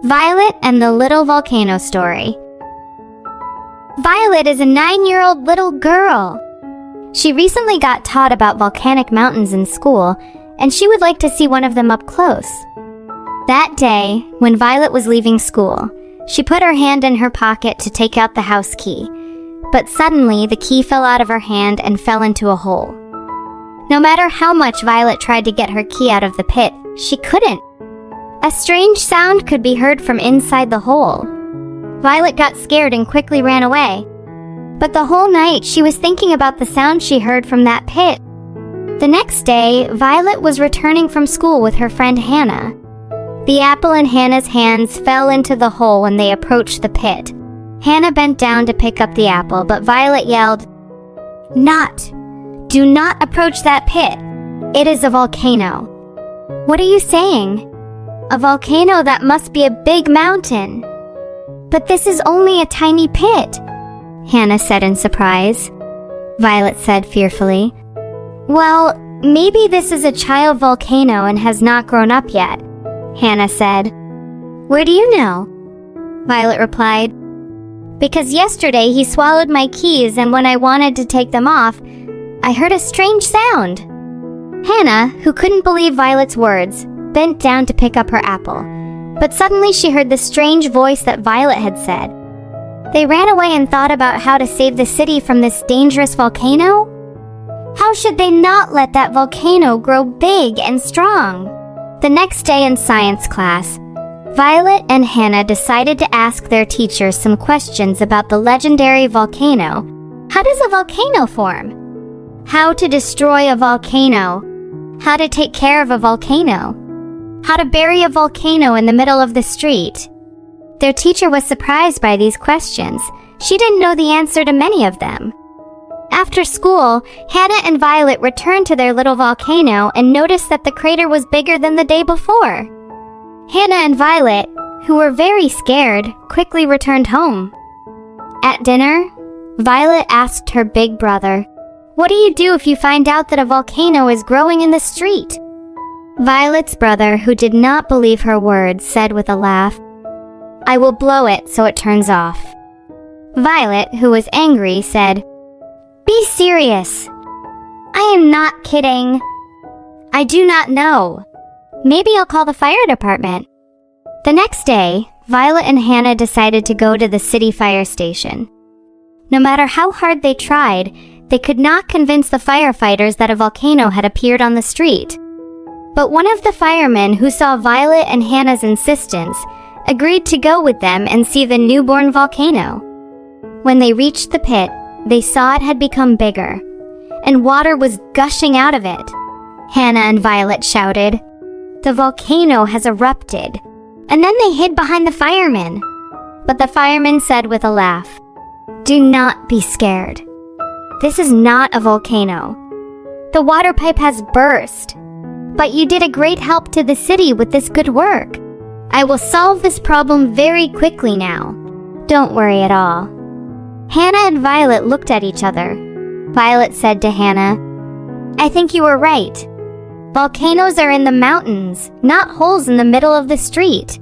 Violet and the Little Volcano Story. Violet is a 9-year-old little girl. She recently got taught about volcanic mountains in school, and she would like to see one of them up close. That day, when Violet was leaving school, she put her hand in her pocket to take out the house key, but suddenly the key fell out of her hand and fell into a hole. No matter how much Violet tried to get her key out of the pit, she couldn't. A strange sound could be heard from inside the hole. Violet got scared and quickly ran away. But the whole night she was thinking about the sound she heard from that pit. The next day, Violet was returning from school with her friend Hannah. The apple in Hannah's hands fell into the hole when they approached the pit. Hannah bent down to pick up the apple, but Violet yelled, Do not approach that pit. It is a volcano." "What are you saying?" "A volcano that must be a big mountain." "But this is only a tiny pit," Hannah said in surprise. Violet said fearfully, "Well, maybe this is a child volcano and has not grown up yet," Hannah said. "Where do you know?" Violet replied, "Because yesterday he swallowed my keys, and when I wanted to take them off, I heard a strange sound." Hannah, who couldn't believe Violet's words, bent down to pick up her apple, but suddenly she heard the strange voice that Violet had said. They ran away and thought about how to save the city from this dangerous volcano. How should they not let that volcano grow big and strong? The next day in science class, Violet and Hannah decided to ask their teachers some questions about the legendary volcano. How does a volcano form? How to destroy a volcano? How to take care of a volcano? How to bury a volcano in the middle of the street? Their teacher was surprised by these questions. She didn't know the answer to many of them. After school, Hannah and Violet returned to their little volcano and noticed that the crater was bigger than the day before. Hannah and Violet, who were very scared, quickly returned home. At dinner, Violet asked her big brother, "What do you do if you find out that a volcano is growing in the street?" Violet's brother, who did not believe her words, said with a laugh, "I will blow it so it turns off." Violet, who was angry, said, "Be serious. I am not kidding. I do not know. Maybe I'll call the fire department." The next day, Violet and Hannah decided to go to the city fire station. No matter how hard they tried, they could not convince the firefighters that a volcano had appeared on the street. But one of the firemen who saw Violet and Hannah's insistence agreed to go with them and see the newborn volcano. When they reached the pit, they saw it had become bigger, and water was gushing out of it. Hannah and Violet shouted, "The volcano has erupted," and then they hid behind the firemen. But the fireman said with a laugh, "Do not be scared. This is not a volcano. The water pipe has burst. But you did a great help to the city with this good work. I will solve this problem very quickly now. Don't worry at all." Hannah and Violet looked at each other. Violet said to Hannah, "I think you were right. Volcanoes are in the mountains, not holes in the middle of the street."